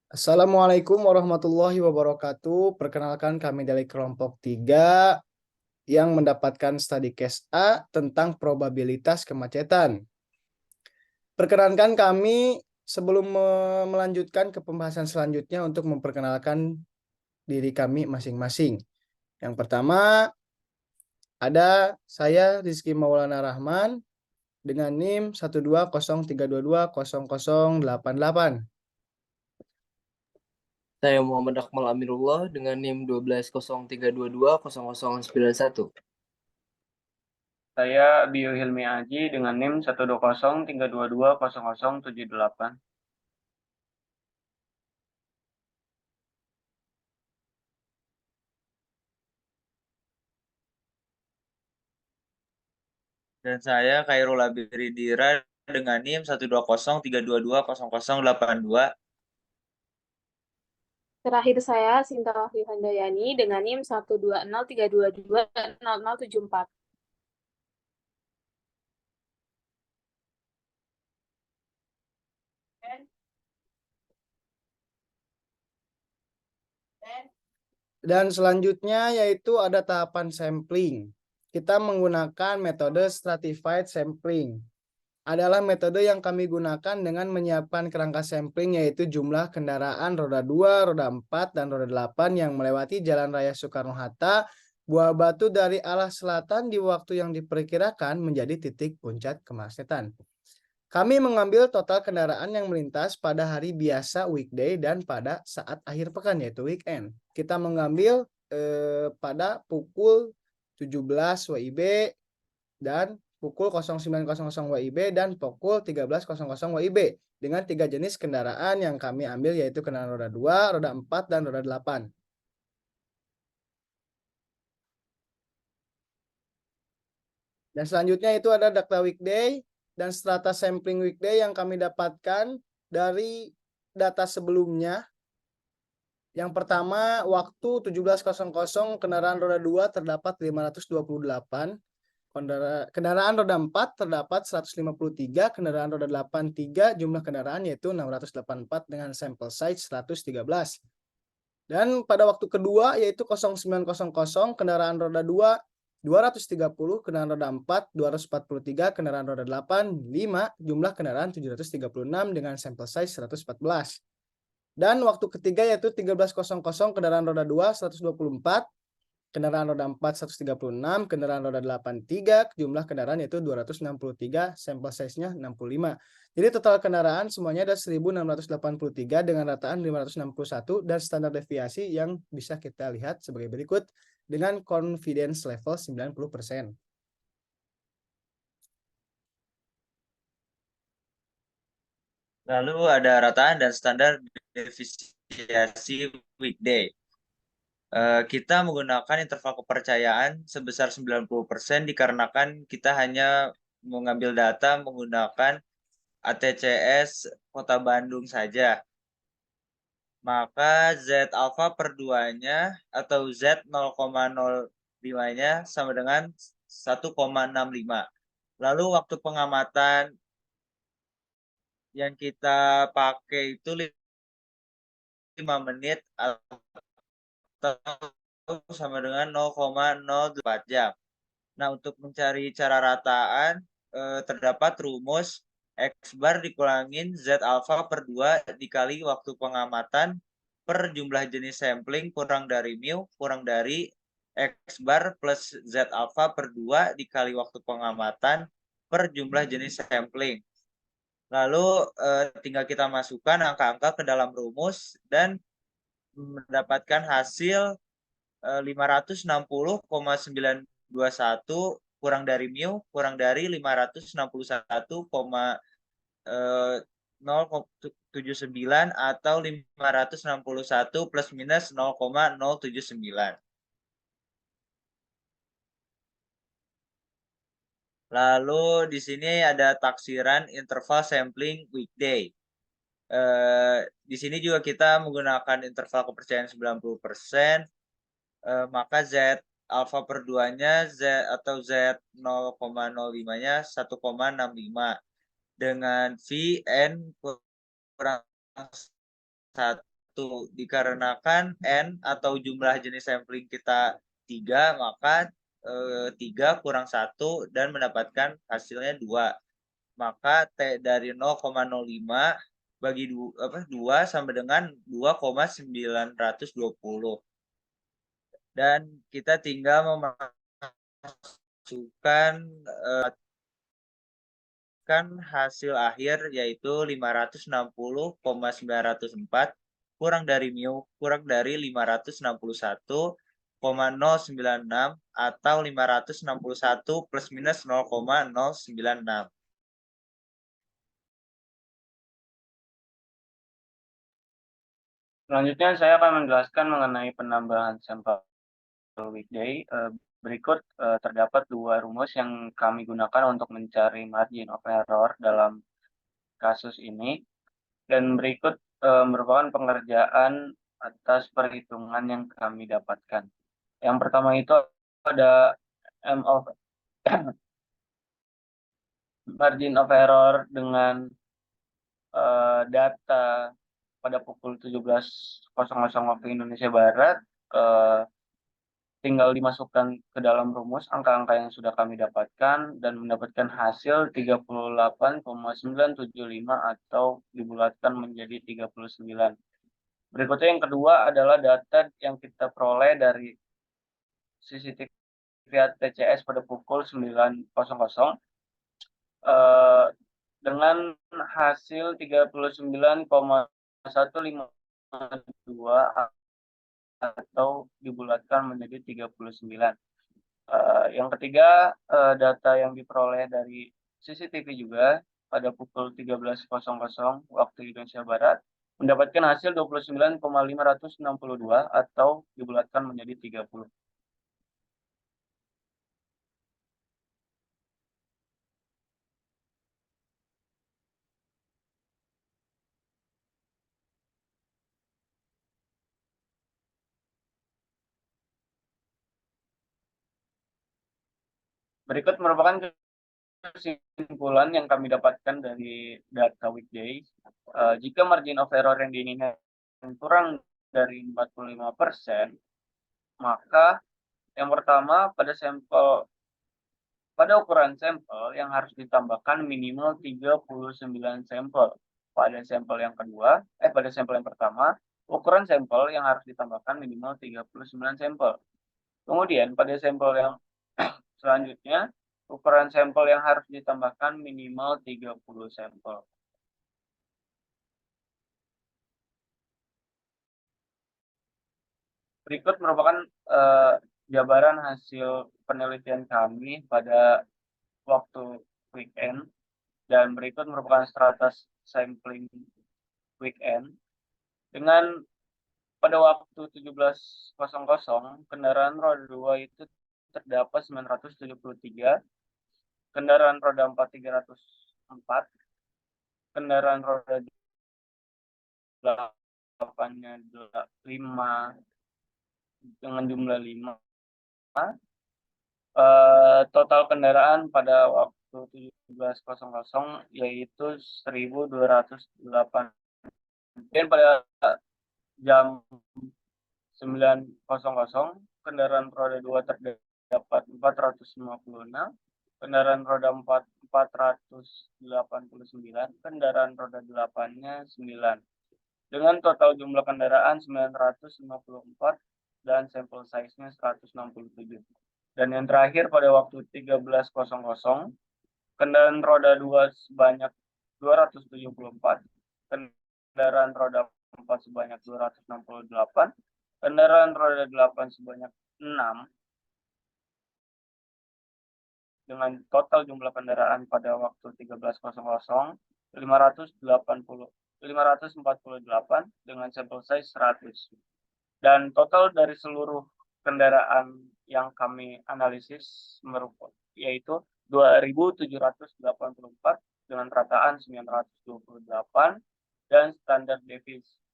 Assalamualaikum warahmatullahi wabarakatuh. Perkenalkan kami dari kelompok 3 yang mendapatkan study case A tentang probabilitas kemacetan. Perkenalkan kami sebelum melanjutkan ke pembahasan selanjutnya untuk memperkenalkan diri kami masing-masing. Yang pertama ada saya Rizky Maulana Rahman dengan NIM 12032200088. Saya Muhammad Akmal Amirullah dengan NIM 1203220091. Saya Bio Hilmi Aji dengan NIM 12032200078. Dan saya Khairul Abiridira dengan NIM 12032220082. Terakhir saya Sinta Wahyu Handayani dengan NIM 12032220074. Dan selanjutnya yaitu ada tahapan sampling. Kita menggunakan metode stratified sampling. Adalah metode yang kami gunakan dengan menyiapkan kerangka sampling yaitu jumlah kendaraan roda 2, roda 4, dan roda 8 yang melewati Jalan Raya Soekarno-Hatta, Buah Batu dari arah selatan di waktu yang diperkirakan menjadi titik puncak kemacetan. Kami mengambil total kendaraan yang melintas pada hari biasa weekday dan pada saat akhir pekan yaitu weekend. Kita mengambil pada pukul 17 WIB dan pukul 09.00 WIB dan pukul 13.00 WIB dengan 3 jenis kendaraan yang kami ambil yaitu kendaraan roda 2, roda 4, dan roda 8. Dan selanjutnya itu ada data weekday dan strata sampling weekday yang kami dapatkan dari data sebelumnya. Yang pertama, waktu 17.00 kendaraan roda 2 terdapat 528, kendaraan roda 4 terdapat 153, kendaraan roda 8 3, jumlah kendaraan yaitu 684 dengan sampel size 113. Dan pada waktu kedua yaitu 09.00 kendaraan roda 2 230, kendaraan roda 4 243, kendaraan roda 8 5, jumlah kendaraan 736 dengan sampel size 114. Dan waktu ketiga yaitu 13.00 kendaraan roda 2 124, kendaraan roda 4 136, kendaraan roda 8 3, jumlah kendaraan yaitu 263, sampel size-nya 65. Jadi total kendaraan semuanya ada 1683 dengan rataan 561 dan standar deviasi yang bisa kita lihat sebagai berikut dengan confidence level 90%. Lalu ada rataan dan standar deviasi weekday. Kita menggunakan interval kepercayaan sebesar 90% dikarenakan kita hanya mengambil data menggunakan ATCS Kota Bandung saja. Maka Z alpha per 2-nya atau Z 0,05-nya sama dengan 1,65. Lalu waktu pengamatan yang kita pakai itu 5 menit atau sama dengan 0,04 jam. Nah, untuk mencari cara rataan terdapat rumus X bar dikurangin Z alpha per 2 dikali waktu pengamatan per jumlah jenis sampling kurang dari mu kurang dari X bar plus Z alpha per 2 dikali waktu pengamatan per jumlah jenis sampling. Lalu tinggal kita masukkan angka-angka ke dalam rumus dan mendapatkan hasil 560,921 kurang dari mu kurang dari 561,079 atau 561 plus minus 0,079. Lalu di sini ada taksiran interval sampling weekday. Di sini juga kita menggunakan interval kepercayaan 90%, maka Z alpha per 2-nya Z atau Z 0,05-nya 1,65 dengan V N kurang 1 Dikarenakan N atau jumlah jenis sampling kita 3, maka 3 kurang 1 dan mendapatkan hasilnya 2. Maka T dari 0,05 bagi 2 sama dengan 2,920. Dan kita tinggal memasukkan hasil akhir yaitu 560,904 kurang dari mu kurang dari 561,096 atau 561 plus minus 0,096. Selanjutnya saya akan menjelaskan mengenai penambahan sampel weekday. Berikut terdapat dua rumus yang kami gunakan untuk mencari margin of error dalam kasus ini. Dan berikut merupakan pengerjaan atas perhitungan yang kami dapatkan. Yang pertama itu ada M of margin of error dengan data pada pukul 17.00 waktu Indonesia Barat, tinggal dimasukkan ke dalam rumus angka-angka yang sudah kami dapatkan dan mendapatkan hasil 38,975 atau dibulatkan menjadi 39. Berikutnya yang kedua adalah data yang kita peroleh dari CCTV TCS pada pukul 9.00 dengan hasil 39,152 atau dibulatkan menjadi 39. Yang ketiga, data yang diperoleh dari CCTV juga pada pukul 13.00 waktu Indonesia Barat mendapatkan hasil 29,562 atau dibulatkan menjadi 30. Berikut merupakan kesimpulan yang kami dapatkan dari data weekday. Jika margin of error yang diinginkan kurang dari 45%, maka yang pertama pada ukuran sampel yang harus ditambahkan minimal 39 sampel. Pada sampel yang pertama, ukuran sampel yang harus ditambahkan minimal 39 sampel. Kemudian pada sampel yang selanjutnya, ukuran sampel yang harus ditambahkan minimal 30 sampel. Berikut merupakan jabaran hasil penelitian kami pada waktu weekend, dan berikut merupakan strata sampling weekend. Dengan pada waktu 17.00 kendaraan roda 2 itu terdapat 973, kendaraan roda 4 304, kendaraan roda 8-nya 5 dengan jumlah 5. Total kendaraan pada waktu 17.00 yaitu 1.208. Dan pada jam 9.00 kendaraan roda 2 terdapat 456, kendaraan roda 4 489, kendaraan roda 8-nya 9. Dengan total jumlah kendaraan 954 dan sampel size-nya 167. Dan yang terakhir pada waktu 13.00 kendaraan roda 2 sebanyak 274, kendaraan roda 4 sebanyak 268, kendaraan roda 8 sebanyak 6, dengan total jumlah kendaraan pada waktu 13.00 548 dengan sampel size 100. Dan total dari seluruh kendaraan yang kami analisis yaitu 2.784 dengan rataan 928 dan standar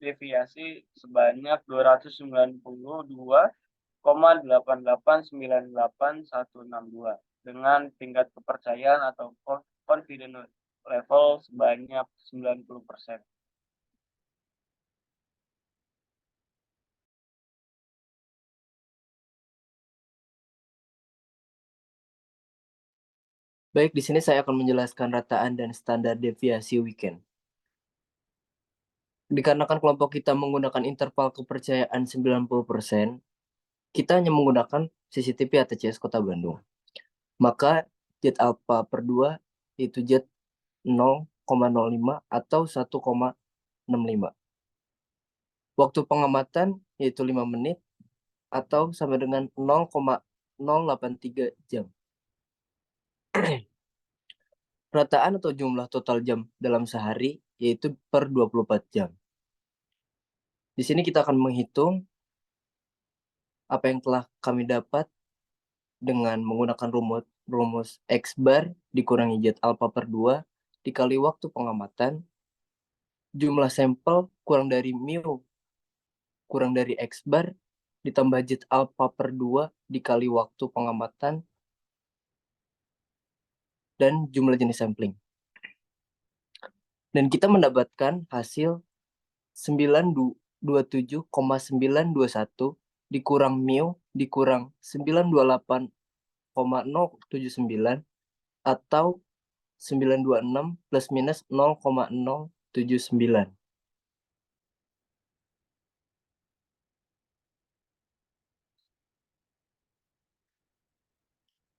deviasi sebanyak 292,8898.162 dengan tingkat kepercayaan atau confidence level sebanyak 90%. Baik, di sini saya akan menjelaskan rataan dan standar deviasi weekend. Dikarenakan kelompok kita menggunakan interval kepercayaan 90%, kita hanya menggunakan CCTV ATCS Kota Bandung. Maka jet alpha per 2 itu jet 0,05 atau 1,65. Waktu pengamatan yaitu 5 menit atau sama dengan 0,083 jam. Rataan atau jumlah total jam dalam sehari yaitu per 24 jam. Di sini kita akan menghitung apa yang telah kami dapat dengan menggunakan rumus X bar dikurangi jet alpha per 2 dikali waktu pengamatan, jumlah sampel kurang dari mu kurang dari X bar ditambah jet alpha per 2 dikali waktu pengamatan dan jumlah jenis sampling. Dan kita mendapatkan hasil 927,921 dikurang mu dikurang 928,079 atau 926 plus minus 0,079.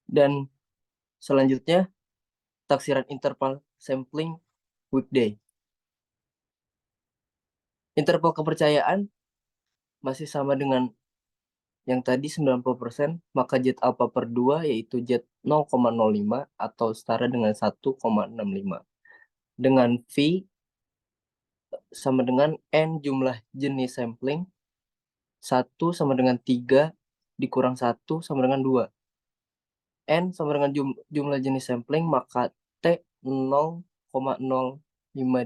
Dan selanjutnya taksiran interval sampling weekday. Interval kepercayaan masih sama dengan yang tadi 90%, maka jet alpha per 2 yaitu jet 0,05 atau setara dengan 1,65. Dengan V sama dengan N jumlah jenis sampling, 1 sama dengan 3 dikurang 1 sama dengan 2. N sama dengan jumlah jenis sampling, maka T 0,05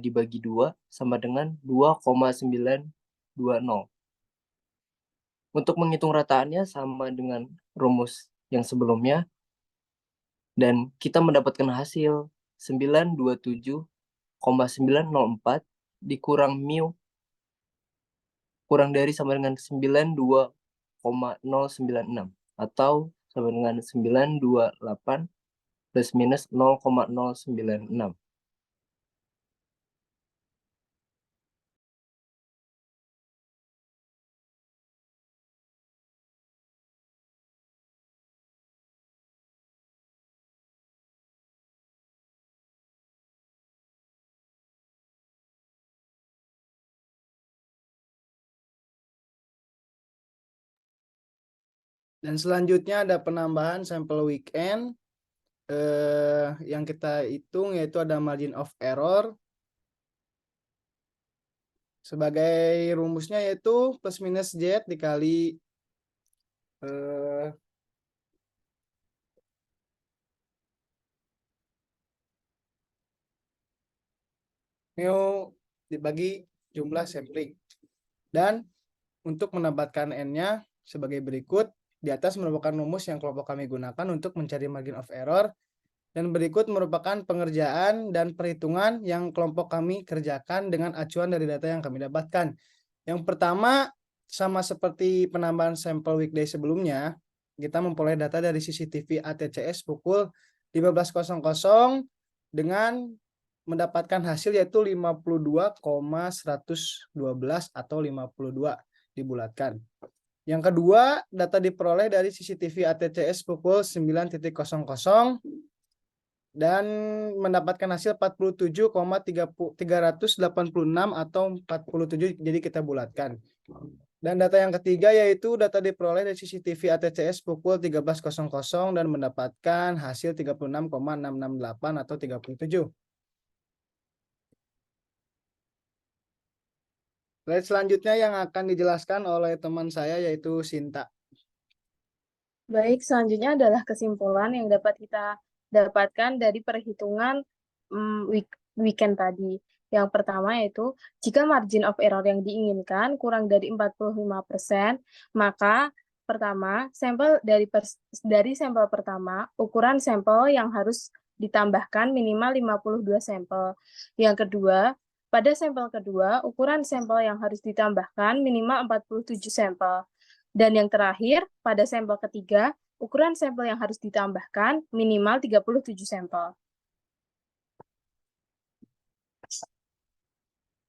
dibagi 2 sama dengan 2,920. Untuk menghitung rataannya sama dengan rumus yang sebelumnya, dan kita mendapatkan hasil 927,904 dikurang mu kurang dari sama dengan 92,096 atau sama dengan 928 plus minus 0,096. Dan selanjutnya ada penambahan sampel weekend yang kita hitung yaitu ada margin of error. Sebagai rumusnya yaitu plus minus Z dikali mu dibagi jumlah sampling. Dan untuk mendapatkan N-nya sebagai berikut. Di atas merupakan rumus yang kelompok kami gunakan untuk mencari margin of error. Dan berikut merupakan pengerjaan dan perhitungan yang kelompok kami kerjakan dengan acuan dari data yang kami dapatkan. Yang pertama, sama seperti penambahan sampel weekday sebelumnya, kita memperoleh data dari CCTV ATCS pukul 15.00 dengan mendapatkan hasil yaitu 52,112 atau 52 dibulatkan. Yang kedua, data diperoleh dari CCTV ATCS pukul 9.00 dan mendapatkan hasil 47,386 atau 47, jadi kita bulatkan. Dan data yang ketiga yaitu data diperoleh dari CCTV ATCS pukul 13.00 dan mendapatkan hasil 36,668 atau 37. Slide selanjutnya yang akan dijelaskan oleh teman saya yaitu Sinta. Baik, selanjutnya adalah kesimpulan yang dapat kita dapatkan dari perhitungan weekend tadi. Yang pertama yaitu, jika margin of error yang diinginkan kurang dari 45%, maka pertama, dari sampel pertama, ukuran sampel yang harus ditambahkan minimal 52 sampel. Yang kedua, pada sampel kedua, ukuran sampel yang harus ditambahkan minimal 47 sampel. Dan yang terakhir, pada sampel ketiga, ukuran sampel yang harus ditambahkan minimal 37 sampel.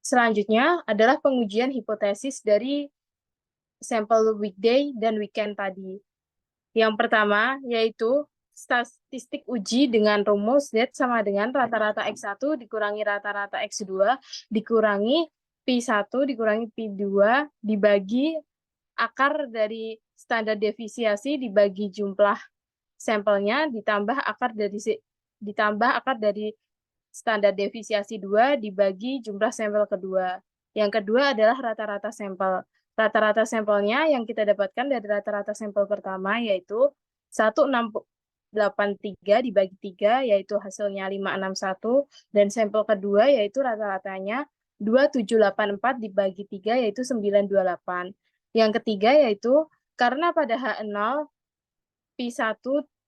Selanjutnya adalah pengujian hipotesis dari sampel weekday dan weekend tadi. Yang pertama yaitu statistik uji dengan rumus Z sama dengan rata-rata X1 dikurangi rata-rata X2 dikurangi P1 dikurangi P2 dibagi akar dari standar deviasi dibagi jumlah sampelnya ditambah akar dari standar deviasi 2 dibagi jumlah sampel kedua. Yang kedua adalah rata-rata sampel. Rata-rata sampelnya yang kita dapatkan dari rata-rata sampel pertama yaitu 1683 dibagi 3 yaitu hasilnya 561 dan sampel kedua yaitu rata-ratanya 2784 dibagi 3 yaitu 928. Yang ketiga yaitu karena pada H0 P1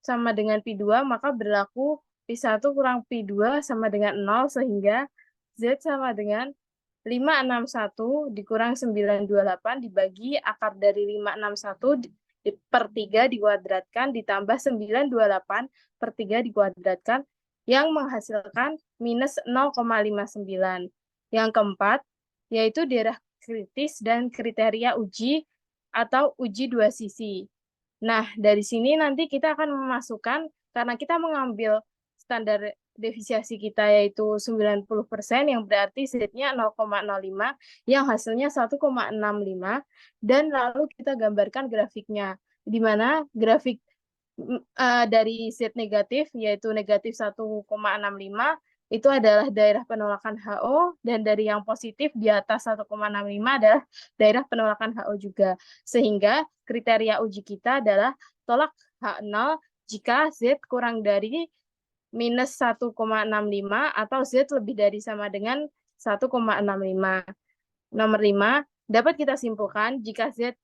sama dengan P2 maka berlaku P1 kurang P2 sama dengan 0 sehingga Z sama dengan 561 dikurang 928 dibagi akar dari 561 per 3 dikuadratkan ditambah 928 per 3 dikuadratkan yang menghasilkan minus 0,59. Yang keempat, yaitu daerah kritis dan kriteria uji atau uji dua sisi. Nah, dari sini nanti kita akan memasukkan, karena kita mengambil standar deviasi kita yaitu 90% yang berarti Z-nya 0,05 yang hasilnya 1,65 dan lalu kita gambarkan grafiknya di mana grafik dari Z negatif yaitu negatif 1,65 itu adalah daerah penolakan HO dan dari yang positif di atas 1,65 adalah daerah penolakan HO juga. Sehingga kriteria uji kita adalah tolak H0 jika Z kurang dari minus 1,65 atau Z lebih dari sama dengan 1,65. Nomor 5, dapat kita simpulkan jika Z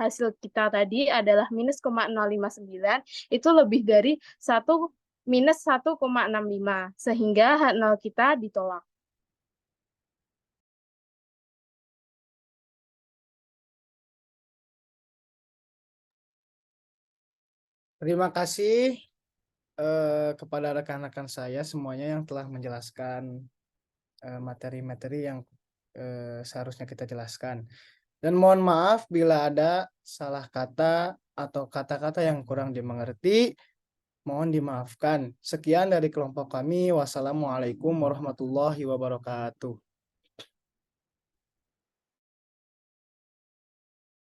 hasil kita tadi adalah minus 0,059, itu lebih dari minus 1,65, sehingga H0 kita ditolak. Terima kasih kepada rekan-rekan saya semuanya yang telah menjelaskan materi-materi yang seharusnya kita jelaskan. Dan mohon maaf bila ada salah kata atau kata-kata yang kurang dimengerti, mohon dimaafkan. Sekian dari kelompok kami. Wassalamualaikum warahmatullahi wabarakatuh.